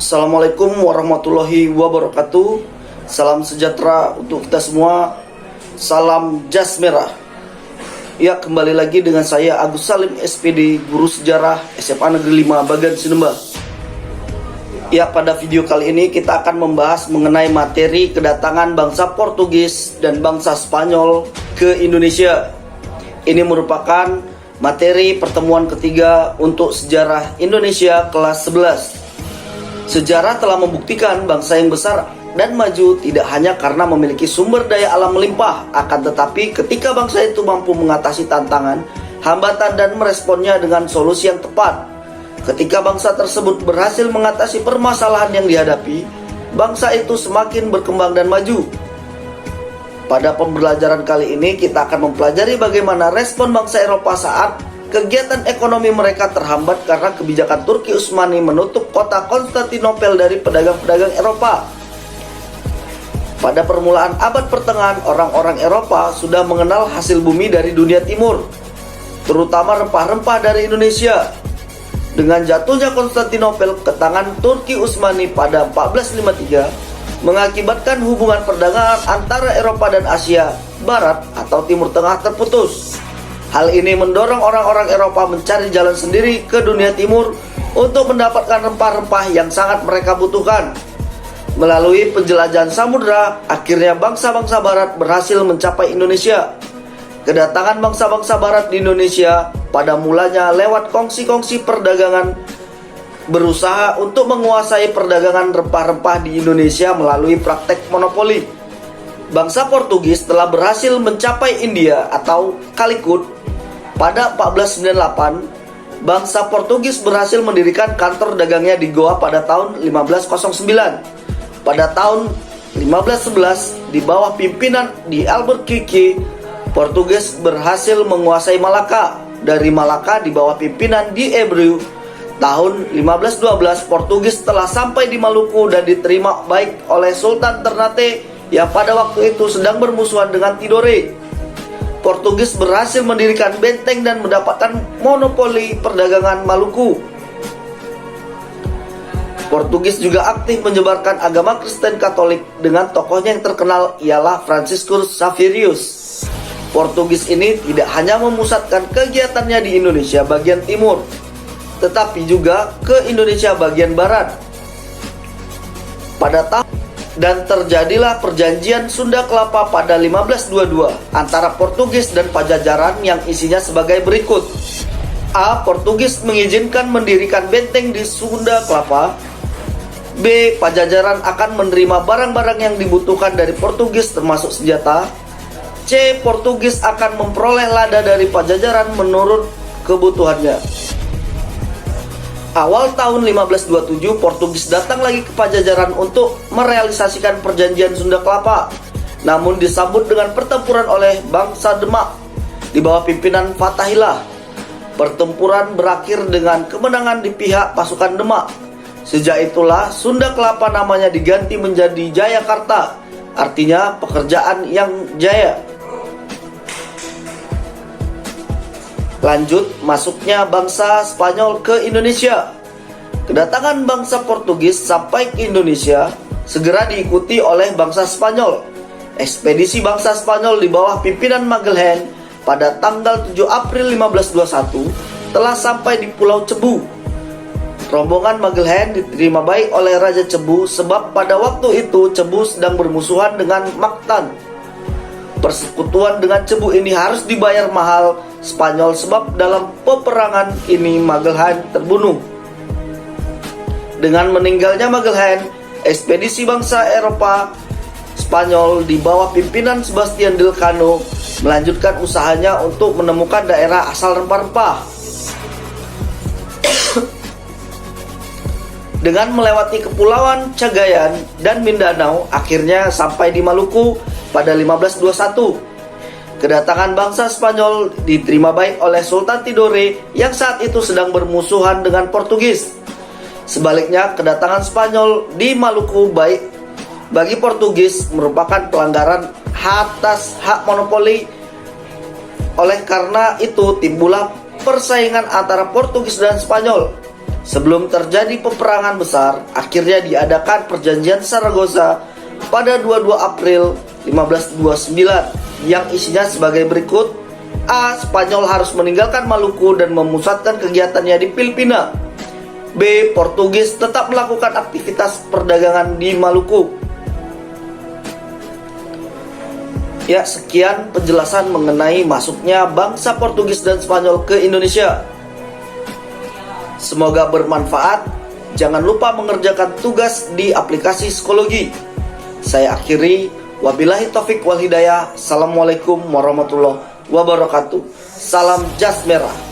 Assalamualaikum warahmatullahi wabarakatuh. Salam sejahtera untuk kita semua. Salam jas merah. Ya, kembali lagi dengan saya Agus Salim SPD, Guru Sejarah SMA Negeri 5 Bagan Sinemba. Ya, pada video kali ini kita akan membahas mengenai materi kedatangan bangsa Portugis dan bangsa Spanyol ke Indonesia. Ini merupakan materi pertemuan ketiga untuk sejarah Indonesia kelas 11. Sejarah telah membuktikan bangsa yang besar dan maju tidak hanya karena memiliki sumber daya alam melimpah, akan tetapi ketika bangsa itu mampu mengatasi tantangan, hambatan dan meresponnya dengan solusi yang tepat. Ketika bangsa tersebut berhasil mengatasi permasalahan yang dihadapi, bangsa itu semakin berkembang dan maju. Pada pembelajaran kali ini kita akan mempelajari bagaimana respon bangsa Eropa saat kegiatan ekonomi mereka terhambat karena kebijakan Turki Utsmani menutup kota Konstantinopel dari pedagang-pedagang Eropa. Pada permulaan abad pertengahan, orang-orang Eropa sudah mengenal hasil bumi dari dunia timur, terutama rempah-rempah dari Indonesia. Dengan jatuhnya Konstantinopel ke tangan Turki Utsmani pada 1453, mengakibatkan hubungan perdagangan antara Eropa dan Asia Barat atau Timur Tengah terputus. Hal ini mendorong orang-orang Eropa mencari jalan sendiri ke dunia timur untuk mendapatkan rempah-rempah yang sangat mereka butuhkan. Melalui penjelajahan samudera, akhirnya bangsa-bangsa barat berhasil mencapai Indonesia. Kedatangan bangsa-bangsa barat di Indonesia pada mulanya lewat kongsi-kongsi perdagangan berusaha untuk menguasai perdagangan rempah-rempah di Indonesia melalui praktek monopoli. Bangsa Portugis telah berhasil mencapai India atau Calicut. Pada 1498, bangsa Portugis berhasil mendirikan kantor dagangnya di Goa pada tahun 1509. Pada tahun 1511, di bawah pimpinan di Albuquerque, Portugis berhasil menguasai Malaka. Dari Malaka di bawah pimpinan di Abreu, tahun 1512 Portugis telah sampai di Maluku dan diterima baik oleh Sultan Ternate yang pada waktu itu sedang bermusuhan dengan Tidore. Portugis berhasil mendirikan benteng dan mendapatkan monopoli perdagangan Maluku. Portugis juga aktif menyebarkan agama Kristen Katolik dengan tokohnya yang terkenal ialah Franciscus Xaverius. Portugis ini tidak hanya memusatkan kegiatannya di Indonesia bagian timur, tetapi juga ke Indonesia bagian barat. Dan terjadilah perjanjian Sunda Kelapa pada 1522 antara Portugis dan Pajajaran yang isinya sebagai berikut. A. Portugis mengizinkan mendirikan benteng di Sunda Kelapa. B. Pajajaran akan menerima barang-barang yang dibutuhkan dari Portugis termasuk senjata. C. Portugis akan memperoleh lada dari Pajajaran menurut kebutuhannya. Awal tahun 1527, Portugis datang lagi ke Pajajaran untuk merealisasikan perjanjian Sunda Kelapa, namun disambut dengan pertempuran oleh bangsa Demak di bawah pimpinan Fatahillah. Pertempuran berakhir dengan kemenangan di pihak pasukan Demak. Sejak itulah Sunda Kelapa namanya diganti menjadi Jayakarta, artinya pekerjaan yang jaya. Lanjut, masuknya bangsa Spanyol ke Indonesia. Kedatangan bangsa Portugis sampai ke Indonesia segera diikuti oleh bangsa Spanyol. Ekspedisi bangsa Spanyol di bawah pimpinan Magellan pada tanggal 7 April 1521 telah sampai di Pulau Cebu. Rombongan Magellan diterima baik oleh Raja Cebu sebab pada waktu itu Cebu sedang bermusuhan dengan Mactan. Persekutuan dengan Cebu ini harus dibayar mahal Spanyol sebab dalam peperangan ini Magellan terbunuh. Dengan meninggalnya Magellan, ekspedisi bangsa Eropa Spanyol di bawah pimpinan Sebastian Elcano melanjutkan usahanya untuk menemukan daerah asal rempah-rempah. Dengan melewati kepulauan Cagayan dan Mindanao, akhirnya sampai di Maluku pada 1521. Kedatangan bangsa Spanyol diterima baik oleh Sultan Tidore yang saat itu sedang bermusuhan dengan Portugis. Sebaliknya, kedatangan Spanyol di Maluku baik bagi Portugis merupakan pelanggaran atas hak monopoli. Oleh karena itu, timbullah persaingan antara Portugis dan Spanyol. Sebelum terjadi peperangan besar, akhirnya diadakan perjanjian Saragossa pada 22 April 1529 yang isinya sebagai berikut. A. Spanyol harus meninggalkan Maluku dan memusatkan kegiatannya di Filipina. B. Portugis tetap melakukan aktivitas perdagangan di Maluku. Ya, sekian penjelasan mengenai masuknya bangsa Portugis dan Spanyol ke Indonesia. Semoga bermanfaat. Jangan lupa mengerjakan tugas di aplikasi psikologi. Saya akhiri. Wabillahi taufik wal hidayah. Assalamualaikum warahmatullahi wabarakatuh. Salam jas merah.